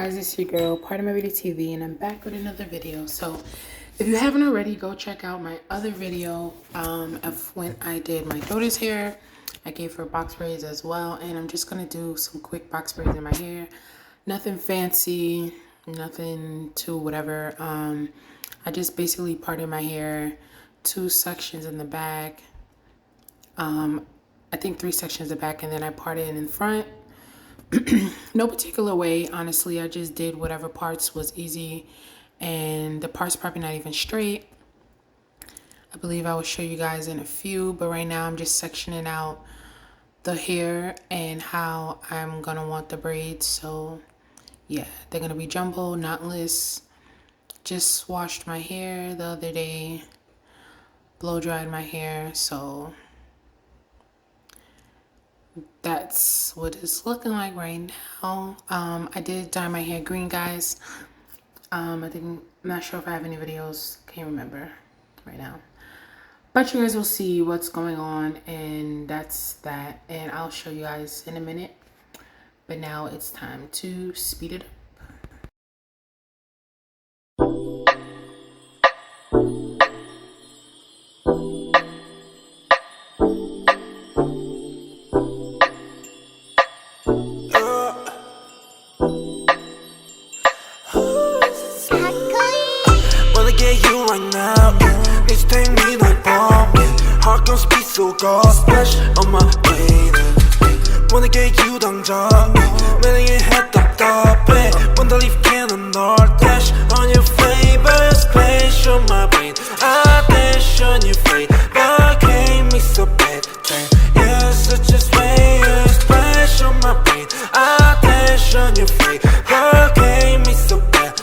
guys, it's your girl Pardonmybeautii TV, and I'm back with another video. So if you haven't already, go check out my other video of when I did my daughter's hair. I gave her box braids as well, and I'm just gonna do some quick box braids in my hair. Nothing fancy, nothing too whatever. I just basically parted my hair, 2 sections in the back, I think 3 sections in the back, and then I parted it in front. No particular way, honestly. I just did whatever parts was easy, and the parts probably not even straight. I believe I will show you guys in a few, but right now I'm just sectioning out the hair and how I'm gonna want the braids. So yeah, they're gonna be jumbo, knotless. Just washed my hair the other day, blow dried my hair, so that's what it's looking like right now. I did dye my hair green, guys. I'm not sure if I have any videos, can't remember right now, but you guys will see what's going on, and that's that, and I'll show you guys in a minute. But now it's time to speed it up. Splash on my braid. Wanna get you 당장 매력의 head 답답해. Wanna leave cannon or dash on your flavor. Splash on my brain. I dash on your face. But can't me so bad. You're such a slayer. Splash on my brain. I dash on your face. But can't me so bad.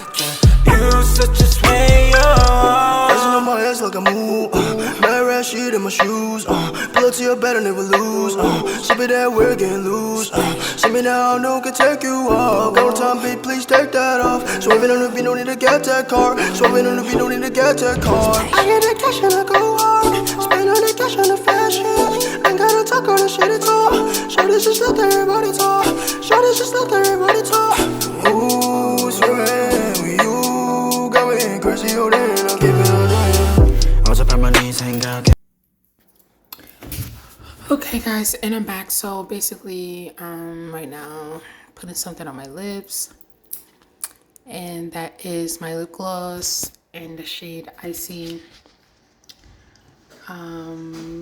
You're such a slayer. Dancing on my ass like a move. Mad rat shit in my shoes. Pull up to your bed and never lose. Sip it that we're getting loose. See me now, no can take you off. Go time, babe, please take that off. Swerving on the beat, no need to get that car. Swerving on the beat, no need to get that car. I get that cash and I go hard. Spend all the cash on the fashion. Ain't gotta talk all the shit at all. Show this just let everybody talk. Show this just let everybody talk. Ooh, swimming with you. Going crazy, oh then I'll give it a try. 어젯밤 많이 생각해. Okay guys, and I'm back. So basically right now putting something on my lips, and that is my lip gloss in the shade Icy.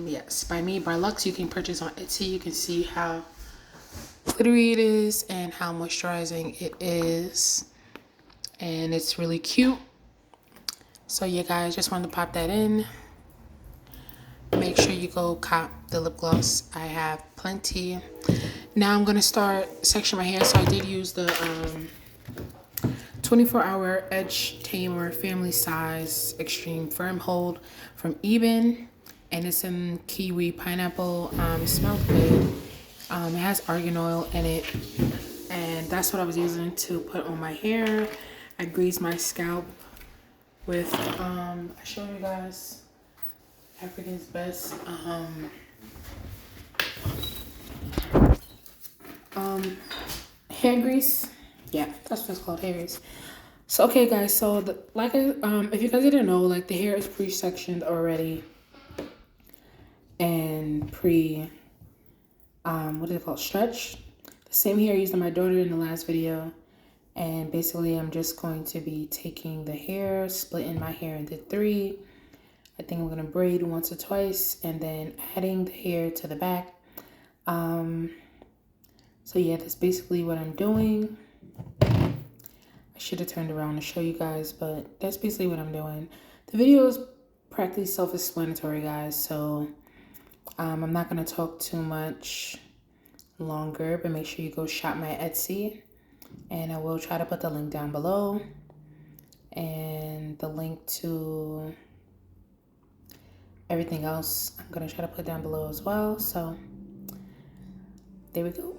Yes, by me, barluxe. You can purchase on Etsy. You can see how glittery it is and how moisturizing it is, and it's really cute. So yeah guys, just wanted to pop that in. Make sure you go cop the lip gloss. I have plenty. Now I'm gonna start sectioning my hair. So I did use the 24-hour edge tamer family size extreme firm hold from Eben, and it's in kiwi pineapple. It smells good. It has argan oil in it, and that's what I was using to put on my hair. I greased my scalp with I showed you guys African's Best hair grease. Yeah, that's what it's called, hair grease. So okay guys, so if you guys didn't know, like, the hair is pre-sectioned already and what is it called, stretched. The same hair I used on my daughter in the last video, and basically I'm just going to be taking the hair, splitting my hair into 3. I think I'm gonna braid once or twice, and then adding the hair to the back. So yeah, that's basically what I'm doing. I should have turned around to show you guys, but that's basically what I'm doing. The video is practically self-explanatory, guys, so I'm not gonna talk too much longer, but make sure you go shop my Etsy, and I will try to put the link down below, and the link to everything else I'm gonna try to put down below as well. So there we go.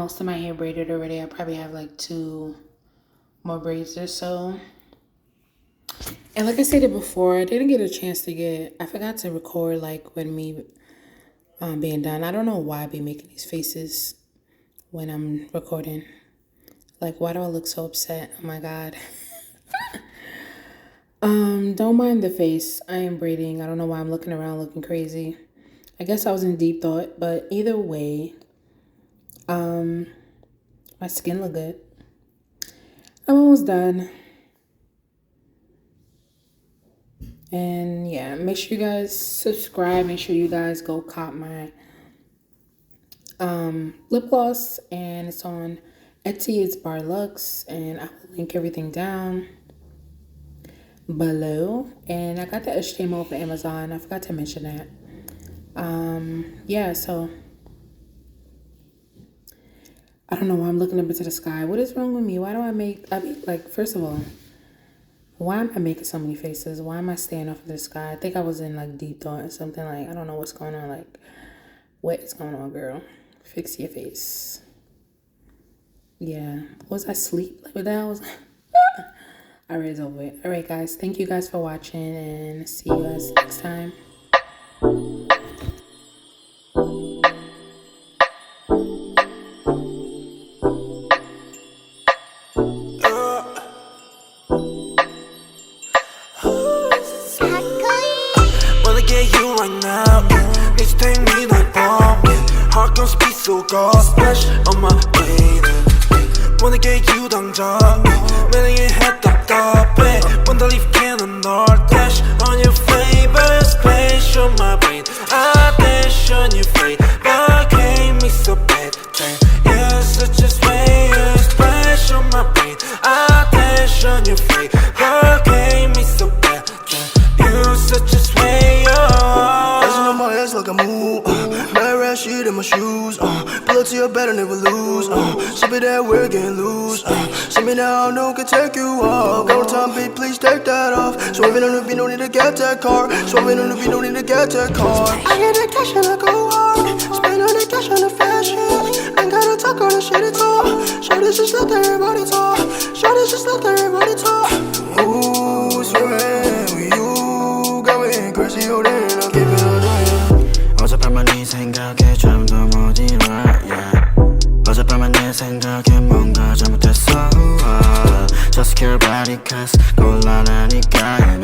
most of my hair braided already. I probably have like 2 more braids or so. And like I stated before, I didn't get a chance to I forgot to record like when me being done. I don't know why I be making these faces when I'm recording. Like, why do I look so upset? Oh my God. Don't mind the face. I am braiding. I don't know why I'm looking around looking crazy. I guess I was in deep thought, but either way, my skin look good. I'm almost done. And yeah, make sure you guys subscribe. Make sure you guys go cop my lip gloss, and it's on Etsy. It's barluxe, and I will link everything down below. And I got the HTML for Amazon. I forgot to mention that. Yeah, so I don't know why I'm looking up into the sky. What is wrong with me? Why do I mean, like, first of all, why am I making so many faces? Why am I staying off of the sky? I think I was in like deep thought or something. Like, I don't know what's going on. Like, what is going on, girl? Fix your face. Yeah. Was I asleep? Like, what the hell was all right, it's over it. All right, guys. Thank you guys for watching, and see you guys next time. Need to take me like bomb, heart gon' speed so God splash on my blade. Wanna get you 당장 매력의 head 답답해 Wanna leave cannon or dash on your flavor splash on my brain I dash on your fate but can't me so bad you're such a sway splash on my brain I dash on your fate but can't me so bad you're such a sway my ass like a moon, mad rat shit in my shoes, pull up to your bed and never lose, sip it that we're getting loose, see me now, no can take you off, got no time, babe, please take that off, swerving on the beat, no need to get that car, swerving on the beat, no need to get that car, I get that cash and I go hard, spend all the cash on the fashion, ain't gotta talk all the shit at all, shorties just let everybody talk, shorties just let everybody talk, ooh, swerving with you, got me crazy, oh damn, I'll give it all day. 어젯밤만 네 생각에 좀 더 못 일어 어젯밤만 내 생각에 뭔가 잘못했어 Just care about it cause 곤란하니까